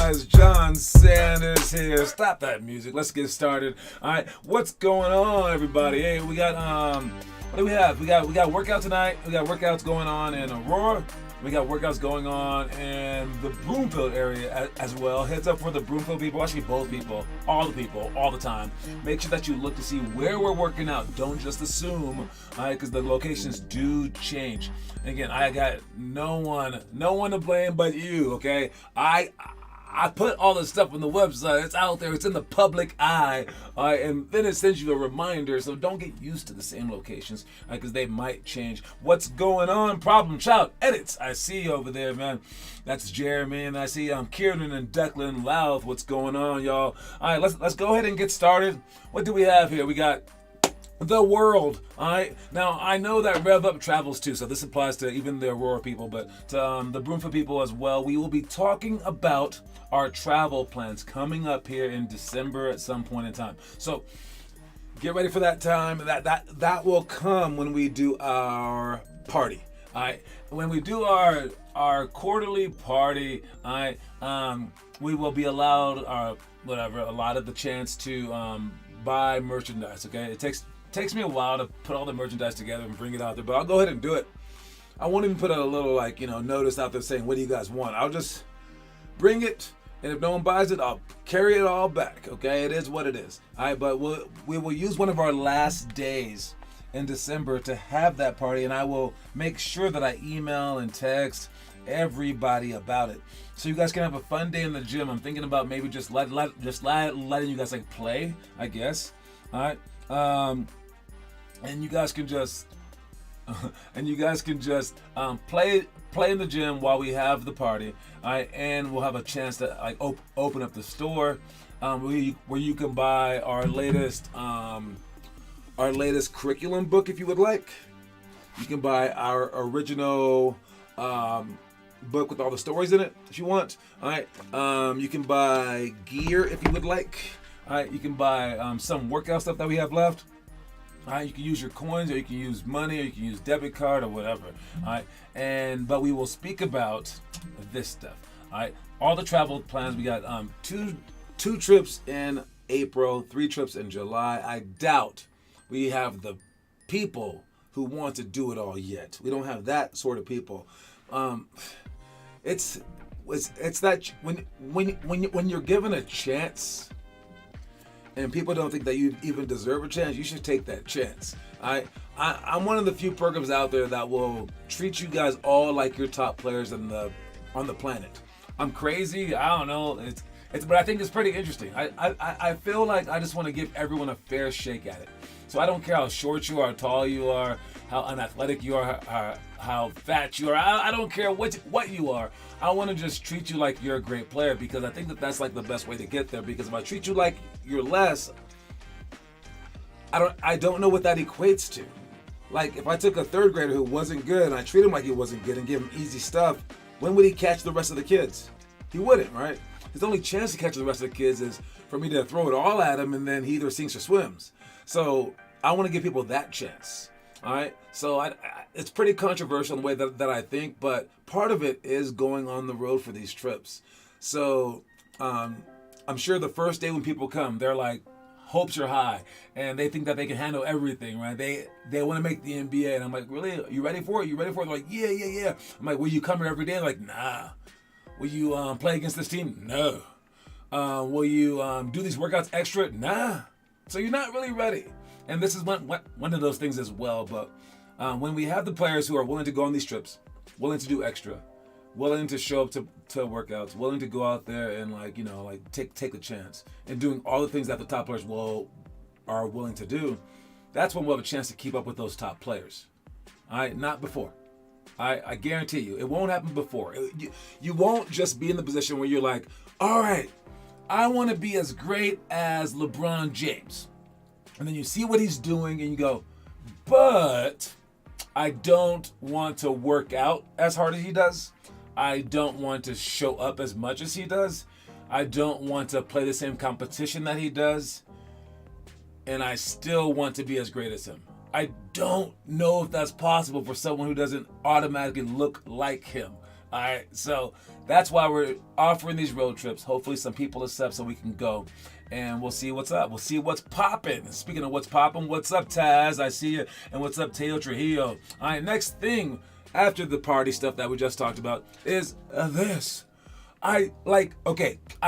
guys, John Sanders here. Stop that music. Let's get started. All right, what's going on, everybody? Hey, we got what do we have? We got workout tonight. We got workouts going on in Aurora. We got workouts going on in the Broomfield area as well. Heads up for the Broomfield people, actually both people, all the time. Make sure that you look to see where we're working out. Don't just assume, because the locations do change. And again, I got no one to blame but you, okay? I put all this stuff on the website. It's out there. It's in the public eye. And then it sends you a reminder. So don't get used to the same locations because they might change. What's going on? Problem Child Edits. I see you over there, man. That's Jeremy. And I see Kieran and Declan Louth. What's going on, y'all? All right, let's go ahead and get started. What do we have here? We got the world. All right. Now, I know that Rev Up travels too, so this applies to even the Aurora people, but to the Broomfield people as well. We will be talking about our travel plans coming up here in December at some point in time. So get ready for that time. That will come when we do our party. All right. When we do our quarterly party, all right, we will be allowed allotted the chance to buy merchandise. Okay. It takes me a while to put all the merchandise together and bring it out there, but I'll go ahead and do it. I won't even put a little notice out there saying, what do you guys want? I'll just bring it, and if no one buys it, I'll carry it all back. Okay, it is what it is. All right, but we will use one of our last days in December to have that party, and I will make sure that I email and text everybody about it, so you guys can have a fun day in the gym. I'm thinking about maybe just letting you guys play, I guess. All right, and you guys can just play in the gym while we have the party. All right, and we'll have a chance to open up the store where you can buy our latest curriculum book if you would like. You can buy our original book with all the stories in it if you want. All right, you can buy gear if you would like. All right, you can buy some workout stuff that we have left. All right, you can use your coins, or you can use money, or you can use debit card, or whatever. All right, but we will speak about this stuff. All right, all the travel plans. We got two trips in April, 3 trips in July. I doubt we have the people who want to do it all yet. We don't have that sort of people. It's that when you're given a chance, and people don't think that you even deserve a chance, you should take that chance. I'm one of the few programs out there that will treat you guys all like your top players on the planet. I'm crazy. I don't know. But I think it's pretty interesting. I feel like I just want to give everyone a fair shake at it. So I don't care how short you are, how tall you are, how unathletic you are, how fat you are. I don't care what you are. I want to just treat you like you're a great player, because I think that's the best way to get there. Because if I treat you like you're less, I don't know what that equates to. Like, if I took a third grader who wasn't good and I treat him like he wasn't good and give him easy stuff, when would he catch the rest of the kids? He wouldn't, right? His only chance to catch the rest of the kids is for me to throw it all at him, and then he either sinks or swims. So I want to give people that chance. All right. So it's pretty controversial in the way that I think, but part of it is going on the road for these trips. So I'm sure the first day when people come, they're like, hopes are high, and they think that they can handle everything, right? They want to make the NBA, and I'm like, really? Are you ready for it? You ready for it? They're like, yeah. I'm like, will you come here every day? They're like, nah. Will you play against this team? No. Will you do these workouts extra? Nah. So you're not really ready. And this is one of those things as well. But when we have the players who are willing to go on these trips, willing to do extra, willing to show up to workouts, willing to go out there and take a chance, and doing all the things that the top players are willing to do, that's when we'll have a chance to keep up with those top players. All right, not before. I guarantee you, it won't happen before. You won't just be in the position where you're like, all right, I want to be as great as LeBron James. And then you see what he's doing and you go, but I don't want to work out as hard as he does. I don't want to show up as much as he does. I don't want to play the same competition that he does. And I still want to be as great as him. I don't know if that's possible for someone who doesn't automatically look like him. All right, so that's why we're offering these road trips. Hopefully, some people accept so we can go, and we'll see what's up. We'll see what's popping. Speaking of what's popping, what's up, Taz? I see you, and what's up, Teo Trujillo? All right, next thing after the party stuff that we just talked about is this. I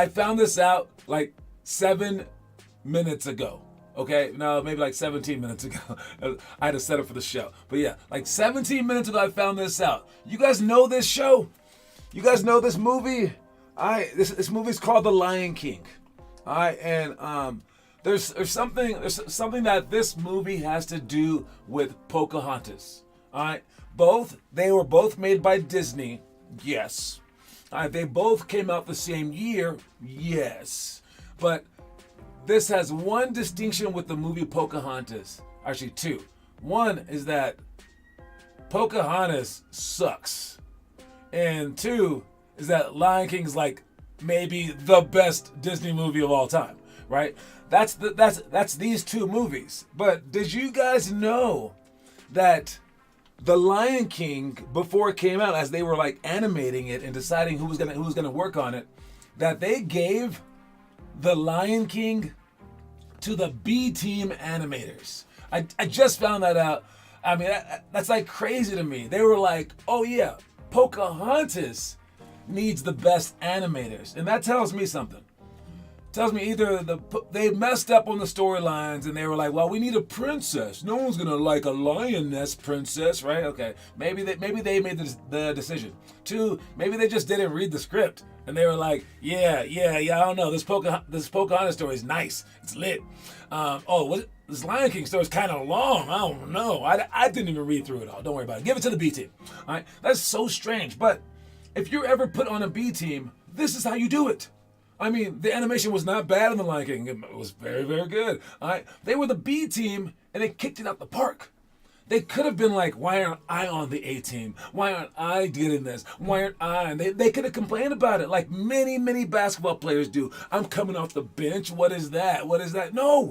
found this out like 7 minutes ago. Okay, no, maybe like 17 minutes ago. I had to set up for the show. But yeah, like 17 minutes ago I found this out. You guys know this show? You guys know this movie? This movie's called The Lion King. Alright, and there's something that this movie has to do with Pocahontas. Alright? They were both made by Disney. Yes. Alright, they both came out the same year. Yes. But this has one distinction with the movie Pocahontas. Actually, two. One is that Pocahontas sucks. And two is that Lion King is like maybe the best Disney movie of all time, right? That's these two movies. But did you guys know that The Lion King, before it came out, as they were like animating it and deciding who was gonna work on it, that they gave The Lion King to the B team animators? I just found that out. I mean, that's like crazy to me. They were like, oh yeah, Pocahontas needs the best animators. And that tells me something. It tells me either they messed up on the storylines and they were like, well, we need a princess. No one's going to like a lioness princess, right? Okay, maybe they made the decision. Two, maybe they just didn't read the script. And they were like, yeah, I don't know. This Pocahontas story is nice. It's lit. This Lion King story is kind of long. I don't know. I didn't even read through it all. Don't worry about it. Give it to the B team. All right? That's so strange. But if you're ever put on a B team, this is how you do it. I mean, the animation was not bad in The Lion King. It was very, very good. All right? They were the B team, and they kicked it out the park. They could have been like, why aren't I on the A team? Why aren't I getting this? Why aren't I? And they could have complained about it like many, many basketball players do. I'm coming off the bench. What is that? What is that? No.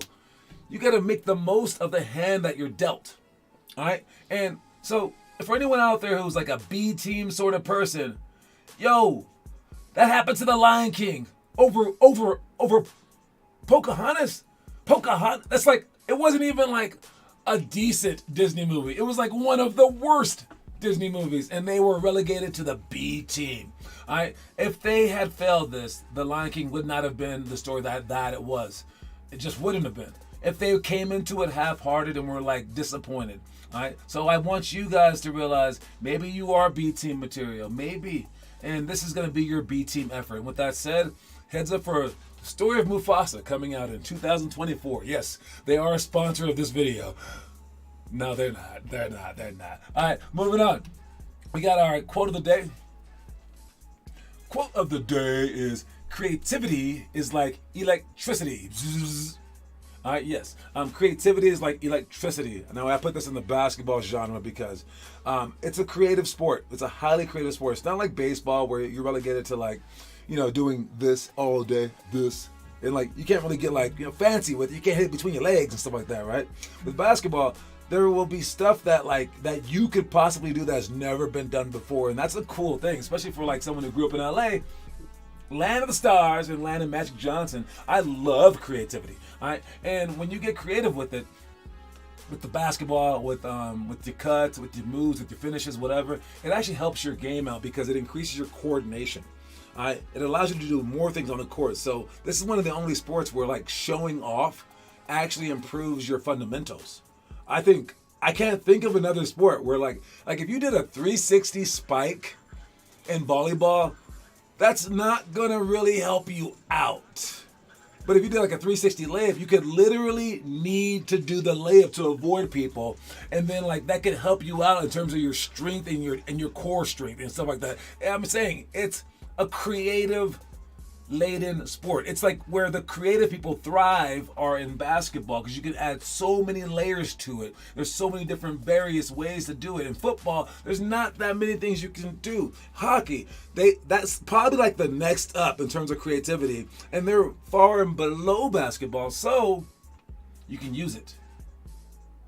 You got to make the most of the hand that you're dealt. All right? And so for anyone out there who's like a B team sort of person, yo, that happened to The Lion King over Pocahontas. That's like, it wasn't even like a decent Disney movie. It was like one of the worst Disney movies, and they were relegated to the B team. All right? If they had failed this, The Lion King would not have been the story that it was. It just wouldn't have been. If they came into it half-hearted and were like disappointed. All right? So I want you guys to realize maybe you are B team material. Maybe. And this is going to be your B team effort. And with that said, heads up for Story of Mufasa coming out in 2024. Yes, they are a sponsor of this video. No, they're not. They're not. All right, moving on. We got our quote of the day. Quote of the day is, creativity is like electricity. All right, yes. Creativity is like electricity. Now, I put this in the basketball genre because it's a creative sport. It's a highly creative sport. It's not like baseball where you're relegated to like, doing this all day, this. And like, you can't really get like, fancy with it. You can't hit it between your legs and stuff like that, right? With basketball, there will be stuff that you could possibly do that's never been done before. And that's a cool thing, especially for like someone who grew up in LA. Land of the Stars and Land of Magic Johnson. I love creativity. All right, and when you get creative with it, with the basketball, with your cuts, with your moves, with your finishes, whatever, it actually helps your game out because it increases your coordination. All right, it allows you to do more things on the court. So this is one of the only sports where like showing off actually improves your fundamentals. I can't think of another sport where like if you did a 360 spike in volleyball, that's not gonna really help you out. But if you do like a 360 layup, you could literally need to do the layup to avoid people, and then like that could help you out in terms of your strength and your core strength and stuff like that. And I'm saying it's a creative laden sport. It's like where the creative people thrive are in basketball because you can add so many layers to it. There's so many different various ways to do it. In football, there's not that many things you can do. Hockey, that's probably like the next up in terms of creativity, and they're far and below basketball, so you can use it.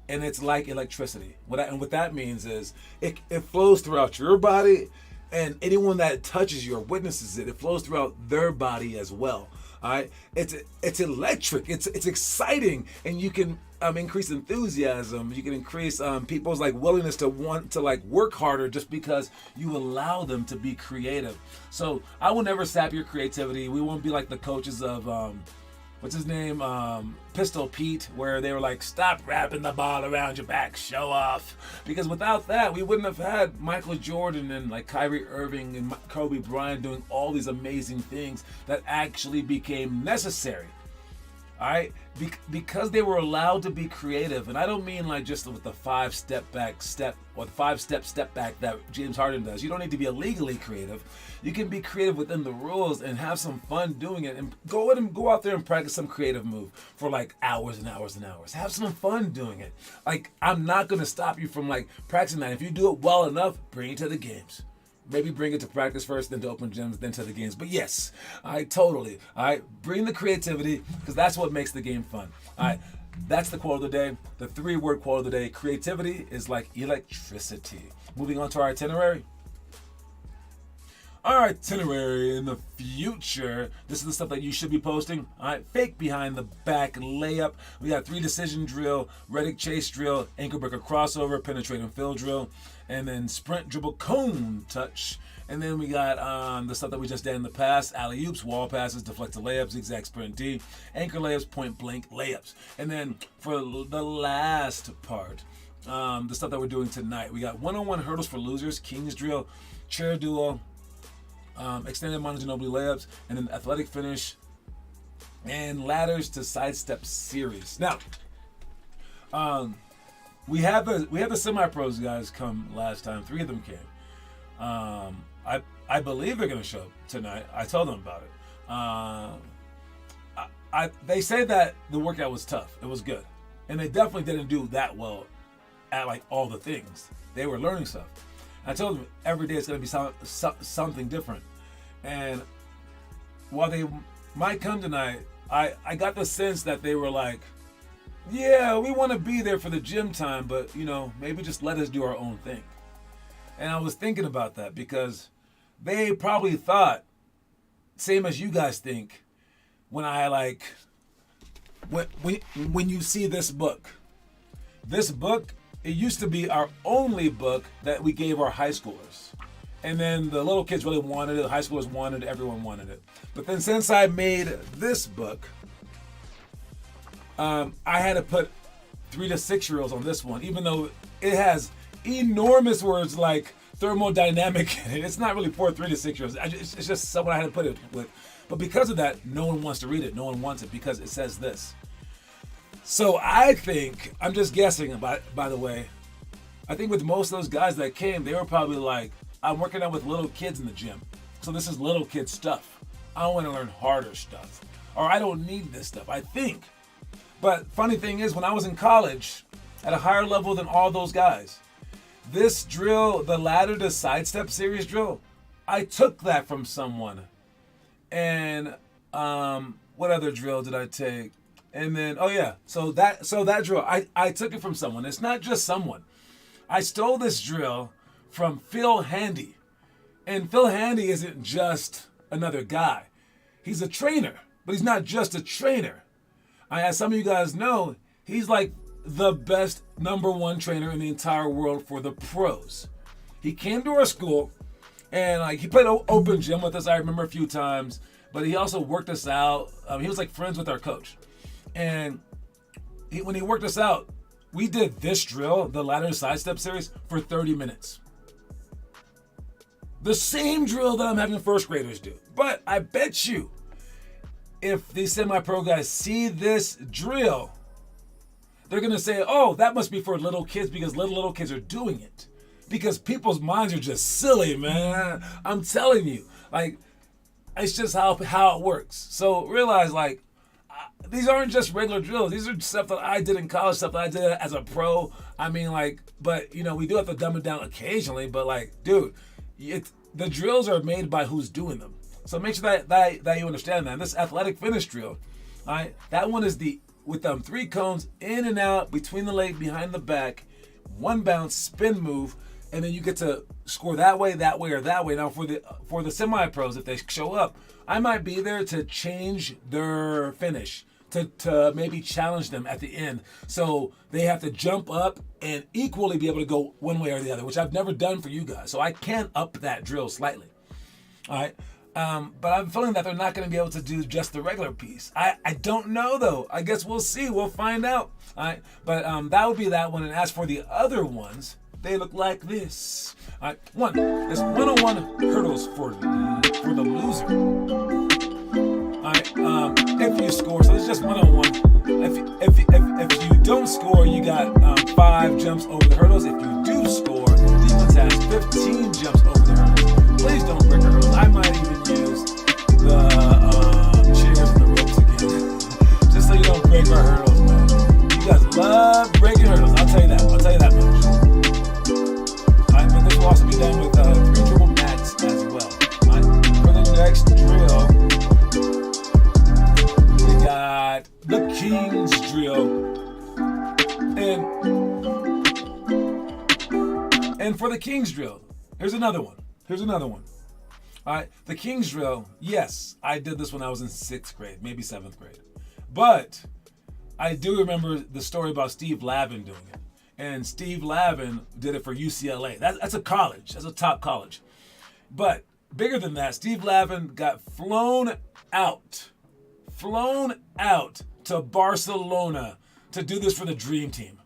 And it's like electricity. What that means is it flows throughout your body and anyone that touches you or witnesses it, it flows throughout their body as well. All right, it's electric. It's exciting, and you can increase enthusiasm. You can increase people's like willingness to want to like work harder just because you allow them to be creative. So I will never sap your creativity. We won't be like the coaches of what's his name? Pistol Pete, where they were like, stop wrapping the ball around your back, show off. Because without that, we wouldn't have had Michael Jordan and like Kyrie Irving and Kobe Bryant doing all these amazing things that actually became necessary. All right, because they were allowed to be creative, and I don't mean like just with the 5-step step back that James Harden does. You don't need to be illegally creative. You can be creative within the rules and have some fun doing it, and go out there and practice some creative move for like hours and hours and hours. Have some fun doing it. Like, I'm not gonna stop you from like practicing that. If you do it well enough, bring it to the games. Maybe bring it to practice first, then to open gyms, then to the games. But yes, totally. Bring the creativity, because that's what makes the game fun. That's the quote of the day. The 3-word quote of the day: creativity is like electricity. Moving on to our itinerary. Our itinerary in the future. This is the stuff that you should be posting. Fake behind the back layup. We got 3 decision drill, Reddick chase drill, ankle breaker crossover, penetrate and fill drill, and then sprint dribble cone touch. And then we got the stuff that we just did in the past: alley oops, wall passes, deflected layups, zigzag sprint D, anchor layups, point blank layups. And then for the last part, the stuff that we're doing tonight, we got 1-on-1 hurdles for losers, kings drill, chair duo, extended Manu Ginobili layups, and then athletic finish, and ladders to sidestep series. Now, we had the semi-pros guys come last time. 3 of them came. I believe they're gonna show up tonight. I told them about it. They say that the workout was tough. It was good, and they definitely didn't do that well at like all the things. They were learning stuff. I told them every day it's gonna be something different. And while they might come tonight, I got the sense that they were like, yeah, we want to be there for the gym time, but maybe just let us do our own thing. And I was thinking about that because they probably thought, same as you guys think, when you see this book. This book, it used to be our only book that we gave our high schoolers. And then the little kids really wanted it, the high schoolers wanted it, everyone wanted it. But then since I made this book, I had to put 3 to 6-year-olds on this one, even though it has enormous words like thermodynamic in it. It's not really for 3 to 6-year-olds. It's just someone I had to put it with. But because of that, no one wants to read it. No one wants it because it says this. So I think, I'm just guessing, by the way, I think with most of those guys that came, they were probably like, I'm working out with little kids in the gym. So this is little kid stuff. I want to learn harder stuff. Or I don't need this stuff, I think. But funny thing is, when I was in college, at a higher level than all those guys, this drill, the ladder to sidestep series drill, I took that from someone. And what other drill did I take? And then, so that drill, I took it from someone. It's not just someone. I stole this drill from Phil Handy. And Phil Handy isn't just another guy. He's a trainer, but he's not just a trainer. As some of you guys know, he's like the best #1 trainer in the entire world for the pros. He came to our school, and he played open gym with us, I remember a few times, but he also worked us out. He was like friends with our coach. And when he worked us out, we did this drill, the ladder sidestep series, for 30 minutes. The same drill that I'm having first graders do. But I bet you, if these semi-pro guys see this drill, they're going to say, oh, that must be for little kids because little kids are doing it. Because people's minds are just silly, man. I'm telling you. It's just how it works. So realize, these aren't just regular drills. These are stuff that I did in college, stuff that I did as a pro. But, we do have to dumb it down occasionally. But, dude, the drills are made by who's doing them. So make sure that you understand that. And this athletic finish drill, all right, that one is with 3 cones in and out, between the leg, behind the back, 1 bounce, spin move, and then you get to score that way, or that way. Now for the semi-pros, if they show up, I might be there to change their finish, to maybe challenge them at the end, so they have to jump up and equally be able to go one way or the other, which I've never done for you guys. So I can up that drill slightly. All right. But I'm feeling that they're not going to be able to do just the regular piece. I don't know, though. I guess we'll see. We'll find out. All right. But that would be that one. And as for the other ones, they look like this. All right. One, there's 101 hurdles for the loser. All right. If you score, so it's just 101. If you don't score, you got 5 jumps over the hurdles. If you do score, defense has 15 jumps over the hurdles. Please don't break the hurdles. I might even use the chairs and the ropes again, just so you don't break our hurdles, man. You guys love breaking hurdles. I'll tell you that. Much. All right, but this will also be done with 3 dribble mats as well. All right, for the next drill, we got the King's drill, and for the King's drill, here's another one. All right, the King's drill, yes, I did this when I was in 6th grade, maybe 7th grade. But I do remember the story about Steve Lavin doing it. And Steve Lavin did it for UCLA. That's a college. That's a top college. But bigger than that, Steve Lavin got flown out to Barcelona to do this for the Dream Team.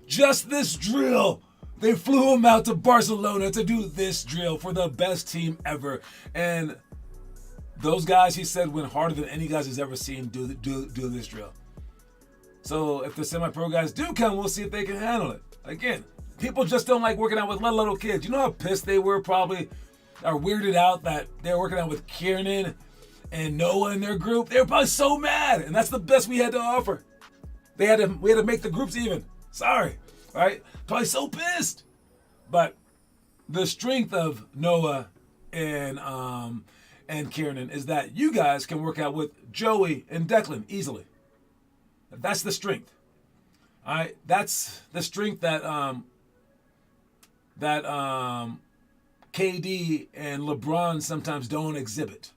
Just this drill. They flew him out to Barcelona to do this drill for the best team ever. And those guys, he said, went harder than any guys he's ever seen do this drill. So if the semi-pro guys do come, we'll see if they can handle it. Again, people just don't like working out with little kids. You know how pissed they were probably, or weirded out that they were working out with Kiernan and Noah in their group? They were probably so mad. And that's the best we had to offer. We had to make the groups even. Sorry. Right? Probably so pissed. But the strength of Noah and Kiernan is that you guys can work out with Joey and Declan easily. That's the strength. All right? That's the strength that KD and LeBron sometimes don't exhibit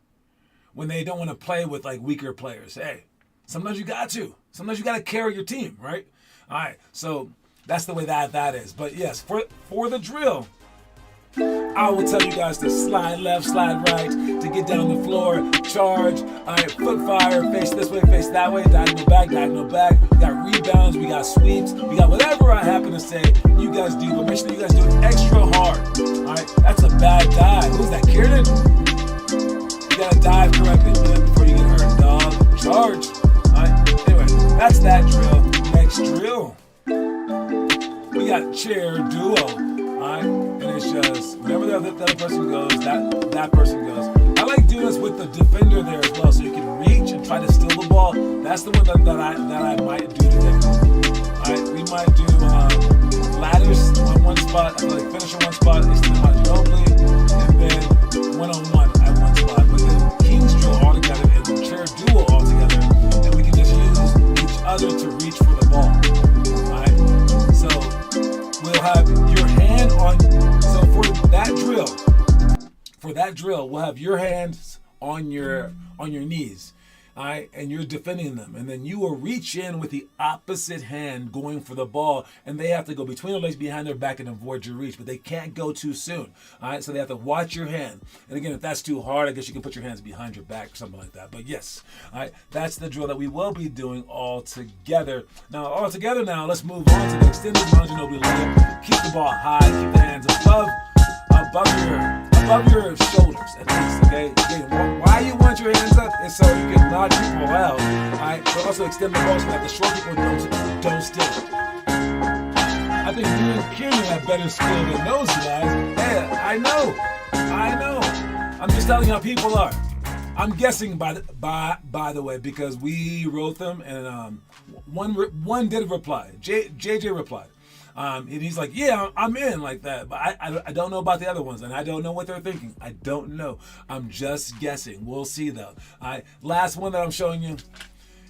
when they don't want to play with like weaker players. Hey, sometimes you got to. Sometimes you got to carry your team, right? All right. So that's the way that is. But yes, for the drill, I will tell you guys to slide left, slide right, to get down the floor, charge, all right, foot fire, face this way, face that way, diagonal back. We got rebounds, we got sweeps, we got whatever I happen to say, you guys do, but make sure you guys do it extra hard, all right? That's a bad dive. Who's that, Kiernan? You gotta dive correctly, man, before you get hurt, dog. Charge, all right? Anyway, that's that drill. Next drill, we got chair duo, all right? And it's just, whenever the other person goes, that person goes. I like doing this with the defender there as well, so you can reach and try to steal the ball. That's the one that I might do today. All right, we might do ladders on one spot, like finish on one spot, extend my ginobili, and then one-on-one at one spot. But then King's drill all together and the chair duo all together, and we can just use each other to reach for the ball. All right, so we'll have your hand on. So for that drill, we'll have your hands on your knees, all right, and you're defending them, and then you will reach in with the opposite hand going for the ball, and they have to go between their legs behind their back and avoid your reach, but they can't go too soon, all right, so they have to watch your hand. And again, if that's too hard, I guess you can put your hands behind your back or something like that. But yes, all right, that's the drill that we will be doing all together. Now, let's move on to the extended non-Ginobili layup. Keep the ball high, keep the hands above your shoulders at least, okay? Again, why you want your hands up is so you can knock people out, all right? But also extend the ball so that the short people don't steal it. I think you and Kiernan have better skill than those guys. Yeah, I know. I'm just telling you how people are. I'm guessing by the way, because we wrote them, and one did reply. JJ replied. And he's like, yeah, I'm in like that. But I don't know about the other ones, and I don't know what they're thinking. I don't know. I'm just guessing. We'll see, though. All right, last one that I'm showing you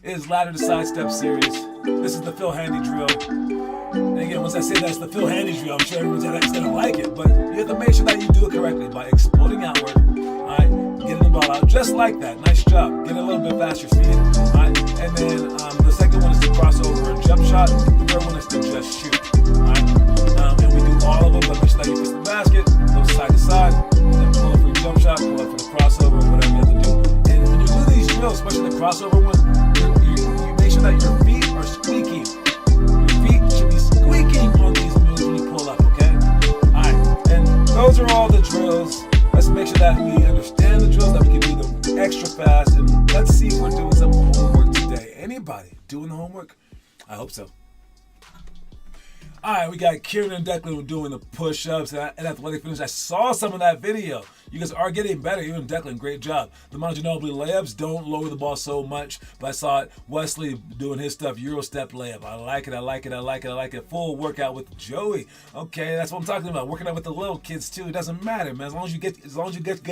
is ladder to sidestep series. This is the Phil Handy drill. And again, once I say that's the Phil Handy drill, I'm sure everyone's gonna like it. But you have to make sure that you do it correctly by exploding outward. All right, getting the ball out just like that. Nice job. Get a little bit faster speed. All right, and then the second one is the crossover and jump shot. The third one is to just shoot. All right, and we do all of them, but make sure that you fix the basket, go side to side, and then pull up for your jump shot, pull up for the crossover, whatever you have to do. And when you do these drills, especially the crossover one, you make sure that your feet are squeaking. Your feet should be squeaking on these moves when you pull up, okay? Alright, and those are all the drills. Let's make sure that we understand the drills, that we can do them extra fast, and let's see if we're doing some homework today. Anybody doing the homework? I hope so. All right, we got Kieran and Declan doing the push-ups and athletic finish. I saw some of that video. You guys are getting better. You and Declan, great job. The Mount Ginobili layups, don't lower the ball so much. But I saw it. Wesley doing his stuff, Euro step layup. I like it, I like it, I like it, I like it. Full workout with Joey. Okay, that's what I'm talking about. Working out with the little kids too. It doesn't matter, man. As long as you get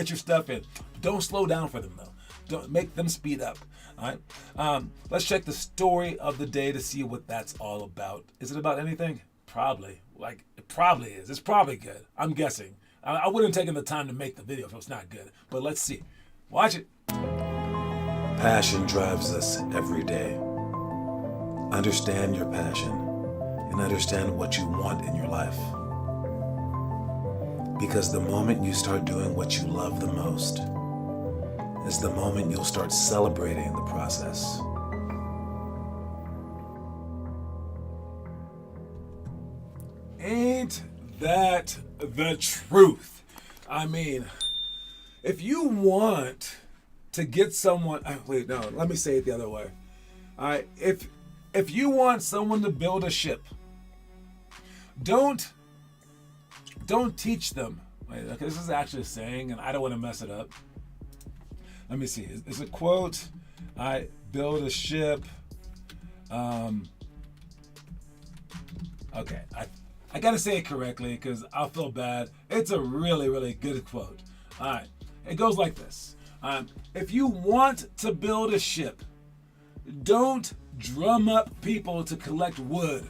your stuff in. Don't slow down for them though. Don't make them speed up. All right. Let's check the story of the day to see what that's all about. Is it about anything? Probably. Like, it probably is. It's probably good. I'm guessing. I wouldn't have taken the time to make the video if it was not good. But let's see. Watch it. Passion drives us every day. Understand your passion and understand what you want in your life. Because the moment you start doing what you love the most is the moment you'll start celebrating the process. Ain't that the truth? I mean, if you want to get someone, wait, no, let me say it the other way. All right, if you want someone to build a ship, don't teach them. Wait, okay, this is actually a saying, and I don't want to mess it up. Let me see. It's a quote. I build a ship. Okay, I gotta say it correctly because I'll feel bad. It's a really, really good quote. All right, it goes like this. If you want to build a ship, don't drum up people to collect wood,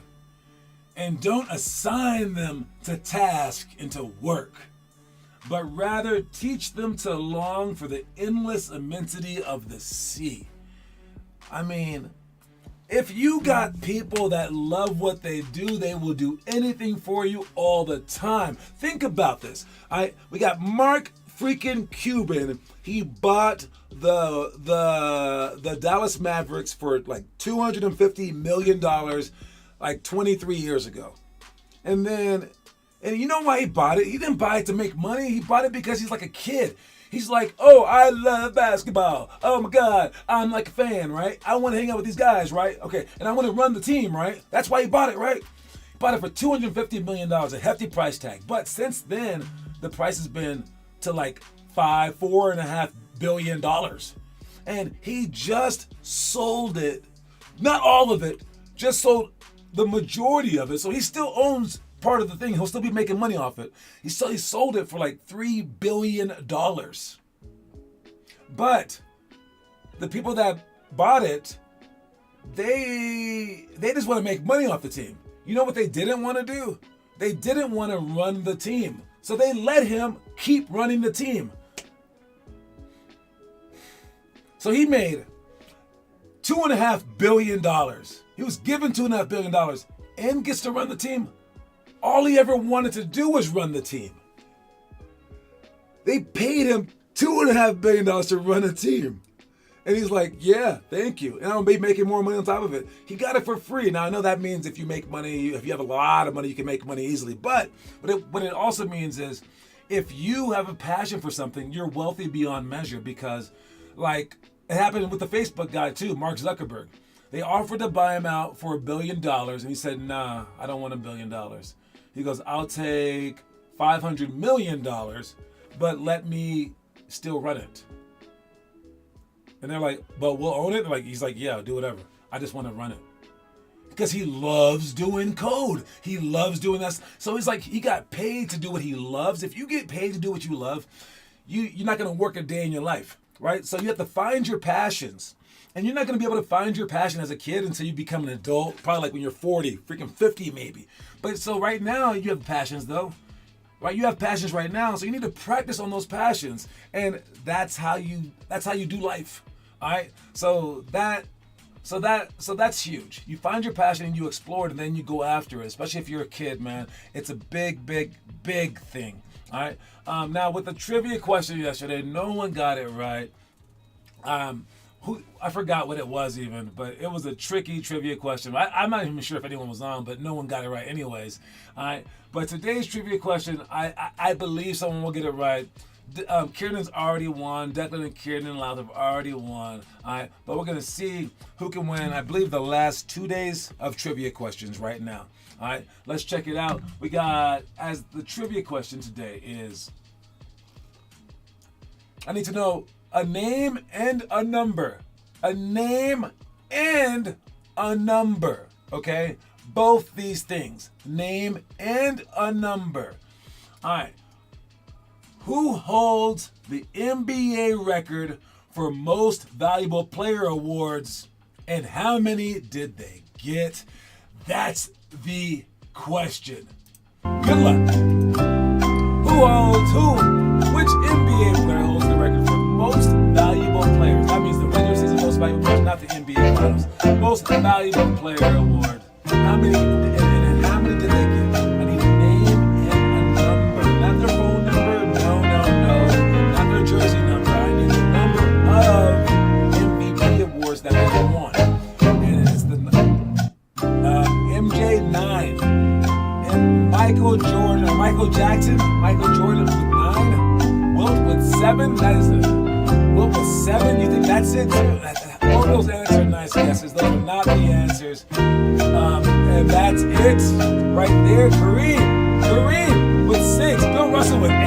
and don't assign them to task and to work, but rather teach them to long for the endless immensity of the sea. I mean, if you got people that love what they do, they will do anything for you all the time. Think about this. We got Mark freaking Cuban. He bought the Dallas Mavericks for like $250 million like 23 years ago. And you know why he bought it? He didn't buy it to make money. He bought it because he's like a kid. He's like, oh, I love basketball. Oh my God, I'm like a fan, right? I want to hang out with these guys, right? Okay, and I want to run the team, right? That's why he bought it, right? He bought it for $250 million, a hefty price tag. But since then, the price has been to like $4.5 billion. And he just sold it, not all of it, just sold the majority of it. So he still owns part of the thing. He'll still be making money off it. He sold it for like $3 billion. But the people that bought it, they just want to make money off the team. You know what they didn't want to do? They didn't want to run the team. So they let him keep running the team. So he made $2.5 billion. He was given $2.5 billion and gets to run the team. All he ever wanted to do was run the team. They paid him $2.5 billion to run a team. And he's like, yeah, thank you. And I'm going to be making more money on top of it. He got it for free. Now, I know that means if you make money, if you have a lot of money, you can make money easily. But what it also means is if you have a passion for something, you're wealthy beyond measure because, like, it happened with the Facebook guy too, Mark Zuckerberg. They offered to buy him out for $1 billion. And he said, nah, I don't want $1 billion. He goes, I'll take $500 million, but let me still run it. And they're like, but we'll own it? He's like, yeah, do whatever. I just want to run it. Because he loves doing code. He loves doing that. So he's like, he got paid to do what he loves. If you get paid to do what you love, you're not going to work a day in your life. right? So you have to find your passions. And you're not going to be able to find your passion as a kid until you become an adult, probably like when you're 40, freaking 50 maybe. But so right now you have passions though, right? You have passions right now, so you need to practice on those passions. And that's how you do life, all right? So that's huge. You find your passion and you explore it, and then you go after it. Especially if you're a kid, man. It's a big, big, big thing. All right. Now with the trivia question yesterday, no one got it right. I forgot what it was even, but it was a tricky trivia question. I'm not even sure if anyone was on, but no one got it right anyways. All right. But today's trivia question, I believe someone will get it right. Kieran's already won. Declan and Kieran and Louth have already won. All right, but we're gonna see who can win. I believe the last 2 days of trivia questions right now. All right, let's check it out. We got, as the trivia question today is, I need to know a name and a number. A name and a number. Okay, both these things, name and a number. All right. Who holds the NBA record for most valuable player awards, and how many did they get? That's the question. Good luck. Which NBA player holds the record for most valuable players? That means the regular season most valuable players, not the NBA finals. Most valuable player award. How many did they get? I need a name and a number. Not their phone number. No. Not their jersey number. I need the number of MVP awards that they won. And it's the MJ 9. And Michael Jordan with 9. Wilt with 7. Wilt with 7. You think that's it too? All those answers are nice guesses. Those are not the answers. And that's it right there. Kareem with 6. Bill Russell with 8.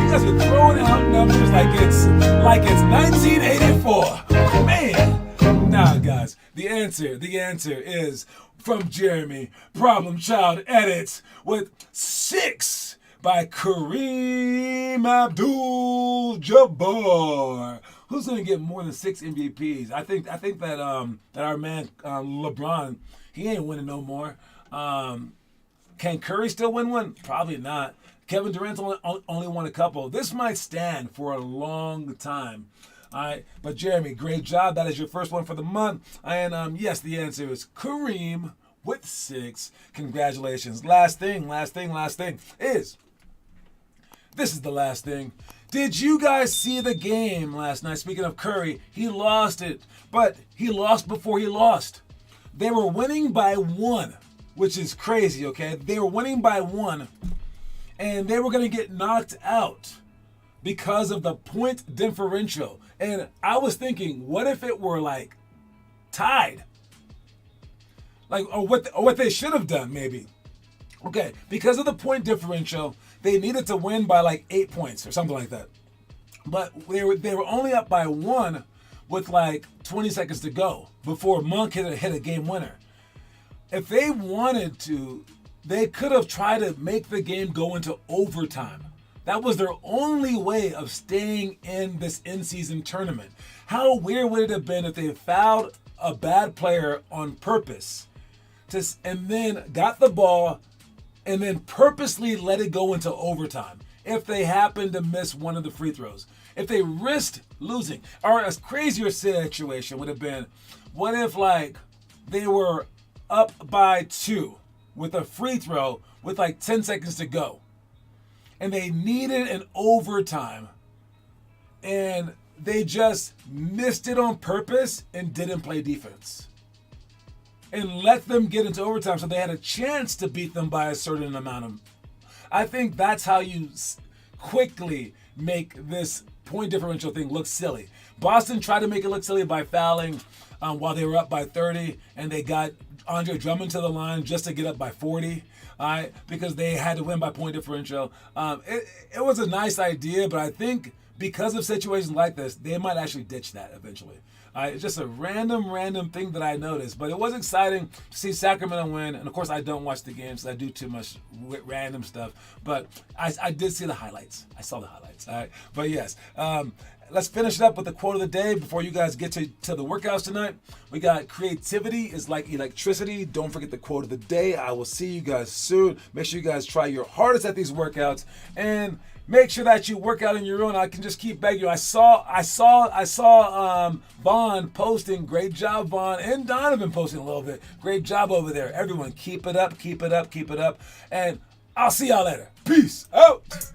You guys are throwing out numbers like it's 1984. Man. Nah, guys. The answer is from Jeremy Problem Child Edits with 6 by Kareem Abdul-Jabbar. Who's gonna get more than 6 MVPs? I think that our man LeBron, he ain't winning no more. Can Curry still win one? Probably not. Kevin Durant's only won a couple. This might stand for a long time. All right, but Jeremy, great job. That is your first one for the month. And yes, the answer is Kareem with 6. Congratulations. Last thing is, this is the last thing. Did you guys see the game last night? Speaking of Curry, he lost it, but he lost before he lost. They were winning by 1, which is crazy, okay? They were winning by 1, and they were going to get knocked out because of the point differential. And I was thinking, what if it were like tied? Or what they should have done, maybe. Okay, because of the point differential, they needed to win by like 8 points or something like that. But they were only up by 1 with like 20 seconds to go before Monk hit a game winner. If they wanted to, they could have tried to make the game go into overtime. That was their only way of staying in this in-season tournament. How weird would it have been if they fouled a bad player on purpose and then got the ball and then purposely let it go into overtime if they happened to miss one of the free throws? If they risked losing. Or a crazier situation would have been, what if like they were up by 2 with a free throw with like 10 seconds to go, and they needed an overtime, and they just missed it on purpose and didn't play defense and let them get into overtime so they had a chance to beat them by a certain amount of. I think that's how you quickly make this point differential thing look silly. Boston tried to make it look silly by fouling while they were up by 30, and they got Andre Drummond to the line just to get up by 40, because they had to win by point differential. It was a nice idea, but I think because of situations like this, they might actually ditch that eventually. It's just a random thing that I noticed. But it was exciting to see Sacramento win. And, of course, I don't watch the games. I do too much random stuff. But I did see the highlights. I saw the highlights. All right. But, yes. Let's finish it up with the quote of the day before you guys get to the workouts tonight. We got creativity is like electricity. Don't forget the quote of the day. I will see you guys soon. Make sure you guys try your hardest at these workouts and make sure that you work out on your own. I can just keep begging you. I saw Vaughn posting. Great job, Vaughn, and Donovan posting a little bit. Great job over there. Everyone, keep it up. And I'll see y'all later. Peace out.